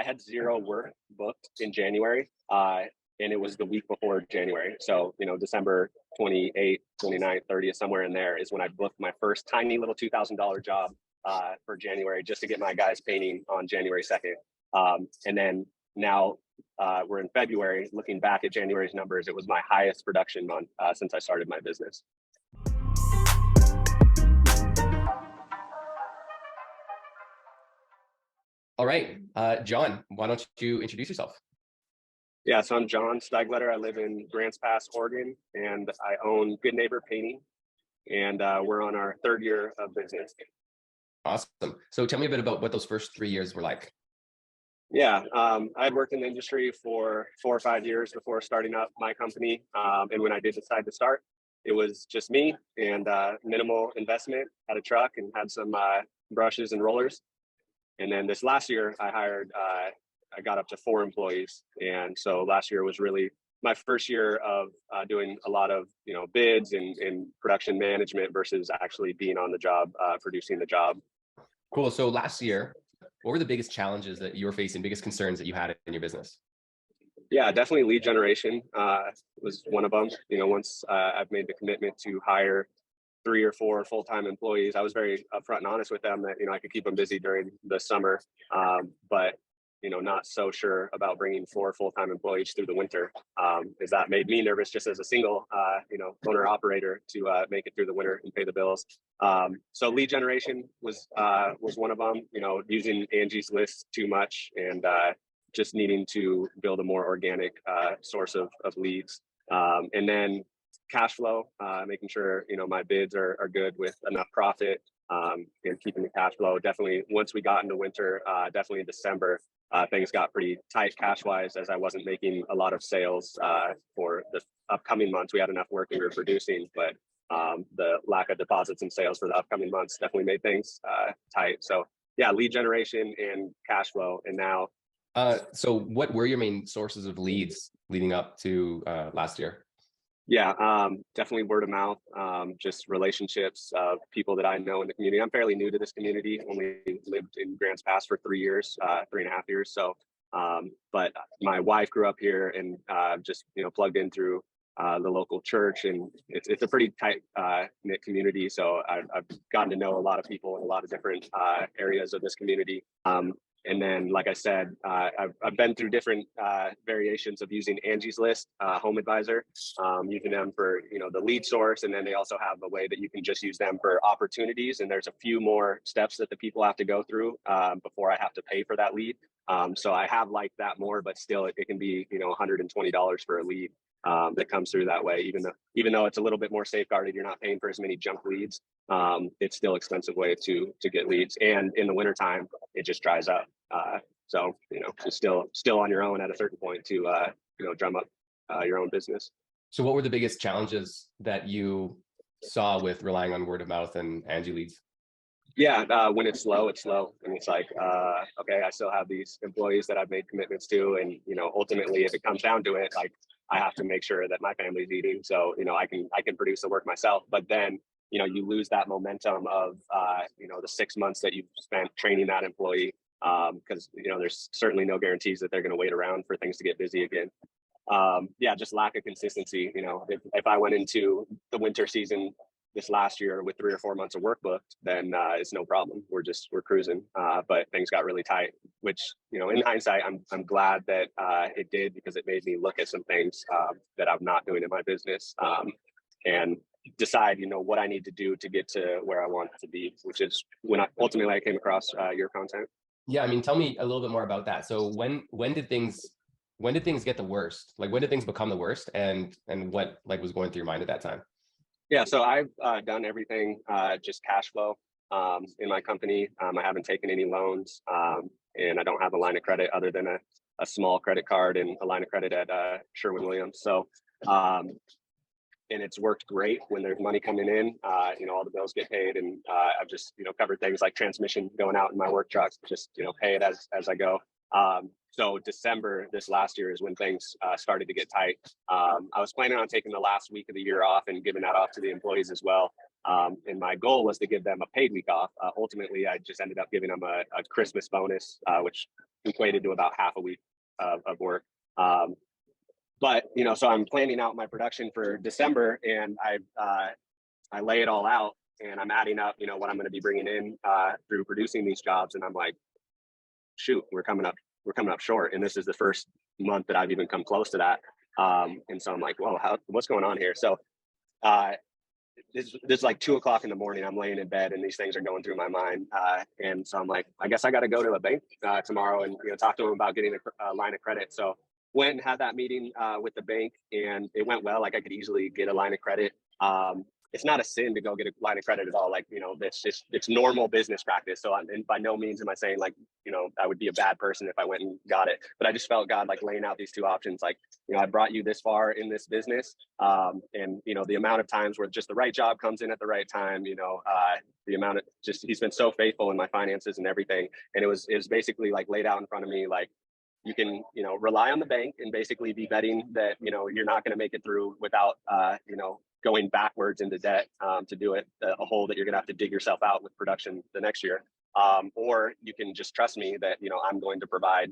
I had zero work booked in January, and it was the week before January. So, December 28th, 29th, 30th, somewhere in there is when I booked my first tiny little $2,000 job for January, just to get my guys painting on January 2nd. And then now we're in February. Looking back at January's numbers, it was my highest production month since I started my business. All right, John, why don't you introduce yourself? Yeah, so I'm John Steigletter. I live in Grants Pass, Oregon, and I own Good Neighbor Painting, and we're on our third year of business. Awesome. So tell me a bit about what those first 3 years were like. Yeah, I had worked in the industry for 4 or 5 years before starting up my company. And when I did decide to start, it was just me and minimal investment. Had a truck and had some brushes and rollers. And then this last year, I got up to 4 employees. And so last year was really my first year of doing a lot of bids and production management versus actually being on the job, producing the job. Cool. So last year, what were the biggest challenges that you were facing, biggest concerns that you had in your business? Yeah, definitely lead generation was one of them. Once I've made the commitment to hire 3 or 4 full-time employees, I was very upfront and honest with them that I could keep them busy during the summer, but not so sure about bringing 4 full-time employees through the winter. Is that made me nervous just as a single owner operator to make it through the winter and pay the bills. So lead generation was one of them. Using Angie's List too much and just needing to build a more organic source of leads. And then cash flow, making sure my bids are good with enough profit, and keeping the cash flow. Definitely once we got into winter, definitely in December, things got pretty tight cash wise, as I wasn't making a lot of sales for the upcoming months. We had enough work we were producing, but the lack of deposits and sales for the upcoming months definitely made things tight. So yeah, lead generation and cash flow. And now so what were your main sources of leads leading up to last year? Yeah, definitely word of mouth, just relationships of people that I know in the community. I'm fairly new to this community, only lived in Grants Pass for 3 years, 3.5 years. So, but my wife grew up here and just, plugged in through the local church, and it's a pretty tight knit community. So I've gotten to know a lot of people in a lot of different areas of this community. And then, like I said, I've been through different variations of using Angie's List, Home Advisor, using them for the lead source, and then they also have a way that you can just use them for opportunities. And there's a few more steps that the people have to go through before I have to pay for that lead. So I have liked that more, but still, it can be $120 for a lead that comes through that way. Even though it's a little bit more safeguarded, you're not paying for as many junk leads. It's still an expensive way to get leads, and in the wintertime it just dries up. So it's still on your own at a certain point to drum up your own business. So what were the biggest challenges that you saw with relying on word of mouth and Angie leads? Yeah, when it's slow, and it's like, okay, I still have these employees that I've made commitments to, and ultimately, if it comes down to it, like I have to make sure that my family's eating, so I can produce the work myself. But then you lose that momentum of the 6 months that you've spent training that employee, because there's certainly no guarantees that they're going to wait around for things to get busy again. Yeah, just lack of consistency. If I went into the winter season this last year with 3 or 4 months of work booked, then it's no problem. We're cruising. But things got really tight, which in hindsight, I'm glad that it did, because it made me look at some things that I'm not doing in my business, and decide what I need to do to get to where I want to be, which is when ultimately I came across your content. Yeah, I mean, tell me a little bit more about that. So when did things get the worst? Like, when did things become the worst, and what was going through your mind at that time? Yeah, so I've done everything just cash flow in my company. I haven't taken any loans, and I don't have a line of credit other than a small credit card and a line of credit at Sherwin-Williams. So, and it's worked great when there's money coming in. All the bills get paid, and I've just covered things like transmission going out in my work trucks. Just pay it as I go. So December this last year is when things started to get tight. I was planning on taking the last week of the year off and giving that off to the employees as well. And my goal was to give them a paid week off. Ultimately, I just ended up giving them a Christmas bonus, which equated to about half a week of work. But so I'm planning out my production for December, and I lay it all out, and I'm adding up, what I'm going to be bringing in through producing these jobs, and I'm like, shoot, we're coming up short, and this is the first month that I've even come close to that. And so I'm like, well, what's going on here? So this is like 2 o'clock in the morning. I'm laying in bed, and these things are going through my mind. And so I'm like, I guess I got to go to a bank tomorrow and talk to them about getting a line of credit. So went and had that meeting with the bank, and it went well. Like, I could easily get a line of credit. It's not a sin to go get a line of credit at all. Like, it's normal business practice. So and by no means am I saying like, I would be a bad person if I went and got it. But I just felt God like laying out these two options. Like, I brought you this far in this business. And, the amount of times where just the right job comes in at the right time, the amount of he's been so faithful in my finances and everything. And it was basically like laid out in front of me, like, you can, rely on the bank and basically be betting that, you're not going to make it through without, going backwards into debt to do it, a hole that you're going to have to dig yourself out with production the next year. Or you can just trust me that, I'm going to provide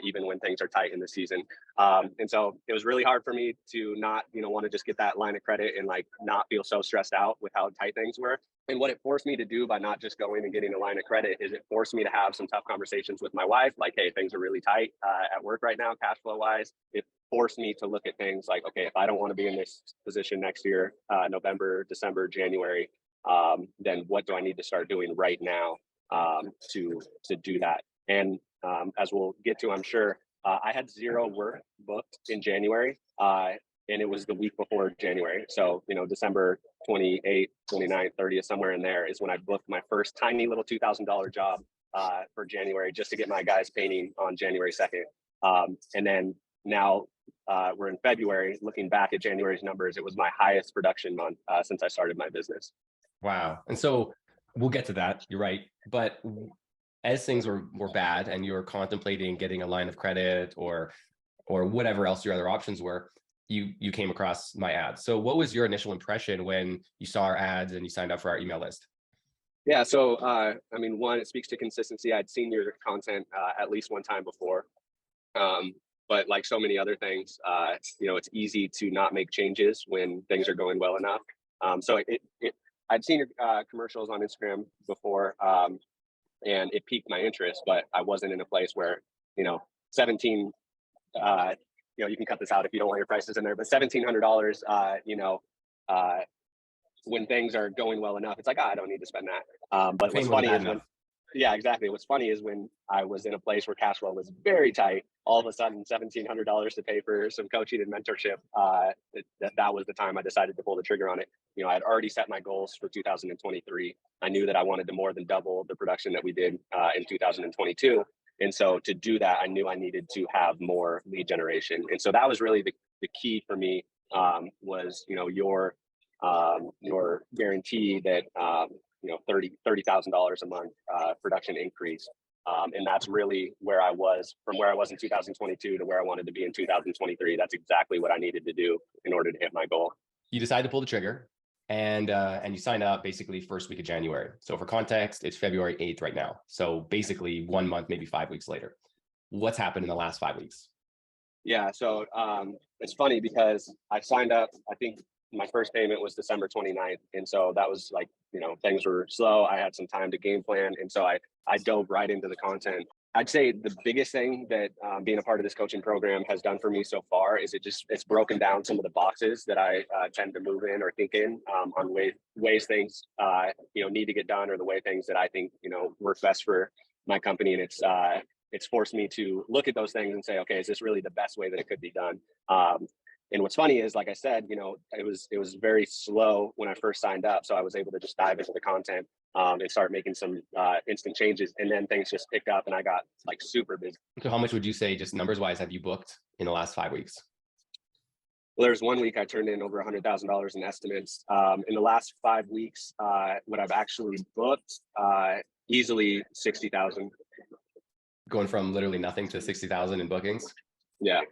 even when things are tight in the season. And so it was really hard for me to not, want to just get that line of credit and like not feel so stressed out with how tight things were. And what it forced me to do by not just going and getting a line of credit is it forced me to have some tough conversations with my wife. Like, hey, things are really tight at work right now, cash flow wise. It forced me to look at things like, okay, if I don't want to be in this position next year, November, December, January, then what do I need to start doing right now to do that? And as we'll get to, I'm sure, I had 0 work booked in January, and it was the week before January. So, December 28th, 29th, 30th, somewhere in there is when I booked my first tiny little $2,000 job for January, just to get my guys painting on January 2nd. And then now we're in February. Looking back at January's numbers, it was my highest production month since I started my business. Wow. And so we'll get to that. You're right. But as things were bad and you were contemplating getting a line of credit or whatever else your other options were, you came across my ads. So what was your initial impression when you saw our ads and you signed up for our email list? Yeah. So, one, it speaks to consistency. I'd seen your content at least one time before. But like so many other things, it's easy to not make changes when things are going well enough. So I'd seen your commercials on Instagram before, and it piqued my interest, but I wasn't in a place where, 17, you can cut this out if you don't want your prices in there, but $1,700, when things are going well enough, it's like, I don't need to spend that. But what's funny is yeah, exactly. What's funny is when I was in a place where cash flow was very tight, all of a sudden $1,700 to pay for some coaching and mentorship, that was the time I decided to pull the trigger on it. I had already set my goals for 2023. I knew that I wanted to more than double the production that we did in 2022. And so to do that, I knew I needed to have more lead generation. And so that was really the key for me, was, your guarantee that, $30,000 a month production increase. And that's really where I was from where I was in 2022 to where I wanted to be in 2023. That's exactly what I needed to do in order to hit my goal. You decided to pull the trigger and you signed up basically first week of January. So for context, it's February 8th right now. So basically 1 month, maybe 5 weeks later. What's happened in the last 5 weeks? Yeah. So it's funny because I signed up, I think my first payment was December 29th. And so that was like, things were slow. I had some time to game plan. And so I dove right into the content. I'd say the biggest thing that being a part of this coaching program has done for me so far is it's broken down some of the boxes that I tend to move in or think in on ways things, need to get done, or the way things that I think, work best for my company. And it's forced me to look at those things and say, okay, is this really the best way that it could be done? And what's funny is, like I said, it was very slow when I first signed up. So I was able to just dive into the content and start making some instant changes. And then things just picked up and I got like super busy. So how much would you say, just numbers wise, have you booked in the last 5 weeks? Well, there's 1 week I turned in over $100,000 in estimates. In the last 5 weeks, what I've actually booked, easily 60,000. Going from literally nothing to 60,000 in bookings? Yeah.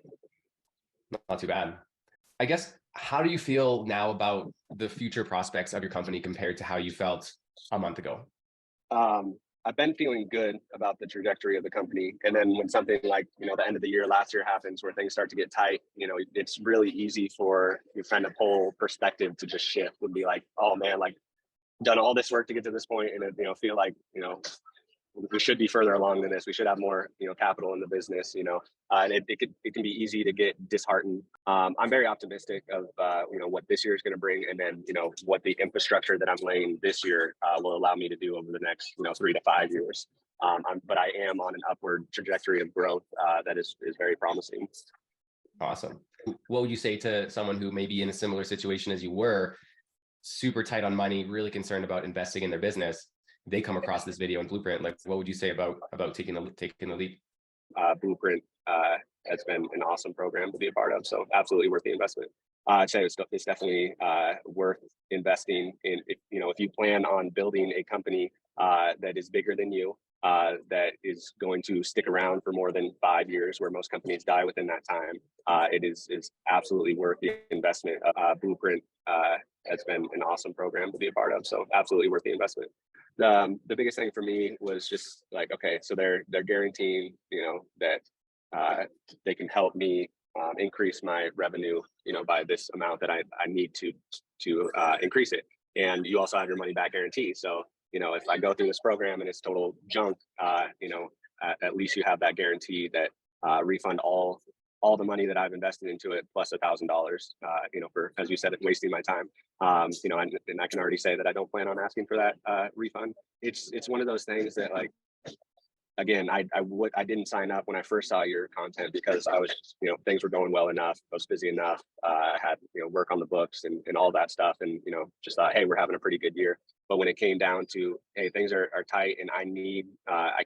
Not too bad. I guess How do you feel now about the future prospects of your company compared to how you felt a month ago? Um, I've been feeling good about the trajectory of the company. And then when something like, the end of the year last year happens where things start to get tight, it's really easy for your kind of whole perspective to just shift and be like, oh man, like done all this work to get to this point, and feel like, we should be further along than this. We should have more, capital in the business, and it can be easy to get disheartened. I'm very optimistic of, what this year is going to bring. And then, what the infrastructure that I'm laying this year will allow me to do over the next, 3 to 5 years. But I am on an upward trajectory of growth that is very promising. Awesome. What would you say to someone who may be in a similar situation as you were, super tight on money, really concerned about investing in their business? They come across this video and Blueprint. Like, what would you say about taking the leap? Blueprint has been an awesome program to be a part of, so absolutely worth the investment. I'd say it's definitely worth investing in. If you plan on building a company that is bigger than you, that is going to stick around for more than 5 years, where most companies die within that time, it is absolutely worth the investment. Blueprint has been an awesome program to be a part of, so absolutely worth the investment. The biggest thing for me was just like, okay, so they're guaranteeing, that they can help me increase my revenue, by this amount that I need to increase it. And you also have your money back guarantee. So, if I go through this program and it's total junk, at least you have that guarantee that refund all the money that I've invested into it plus $1,000, for, as you said, wasting my time. And I can already say that I don't plan on asking for that refund. It's one of those things that, like, again, I didn't sign up when I first saw your content because I was, things were going well enough. I was busy enough. I had, work on the books and all that stuff. And, just thought, hey, we're having a pretty good year. But when it came down to, hey, things are tight and I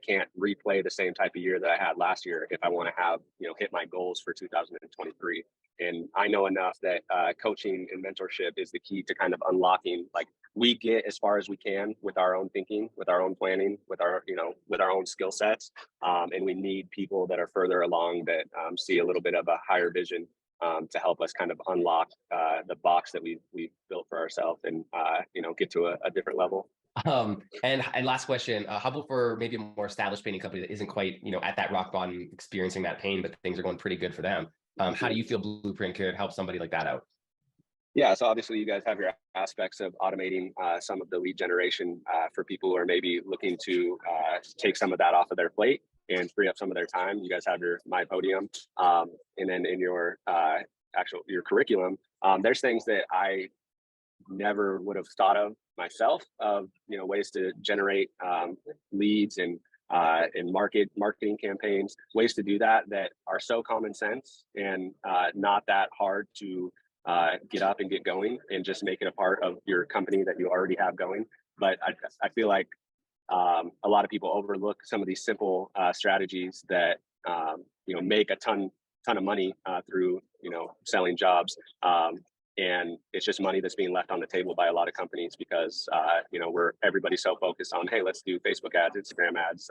can't replay the same type of year that I had last year if I want to have, hit my goals for 2023. And I know enough that coaching and mentorship is the key to kind of unlocking, like, we get as far as we can with our own thinking, with our own planning, with our own skill sets. And we need people that are further along that see a little bit of a higher vision to help us kind of unlock the box that we've built for ourselves and, get to a different level. And last question, how about for maybe a more established painting company that isn't quite, at that rock bottom experiencing that pain, but things are going pretty good for them? How do you feel Blueprint could help somebody like that out? Yeah, so obviously you guys have your aspects of automating some of the lead generation for people who are maybe looking to take some of that off of their plate and free up some of their time. You guys have your My Podium, and then in your your curriculum, there's things that I never would have thought of myself, of ways to generate leads and marketing campaigns, ways to do that are so common sense and not that hard to get up and get going and just make it a part of your company that you already have going. But I feel like a lot of people overlook some of these simple strategies that make a ton of money through selling jobs. And it's just money that's being left on the table by a lot of companies because everybody's so focused on, hey, let's do Facebook ads, Instagram ads,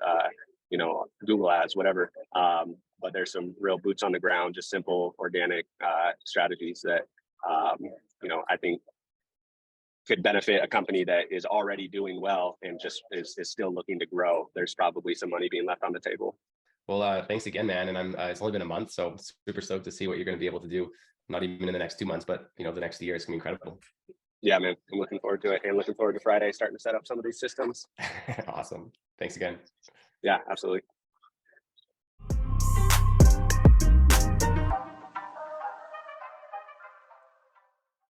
Google ads, whatever. But there's some real boots on the ground, just simple organic strategies that I think could benefit a company that is already doing well and just is still looking to grow. There's probably some money being left on the table. Well, thanks again, man. And I'm it's only been a month, so super stoked to see what you're going to be able to do. Not even in the next 2 months, but the next year is going to be incredible. Yeah, man. I'm looking forward to it, and looking forward to Friday starting to set up some of these systems. Awesome. Thanks again. Yeah, absolutely.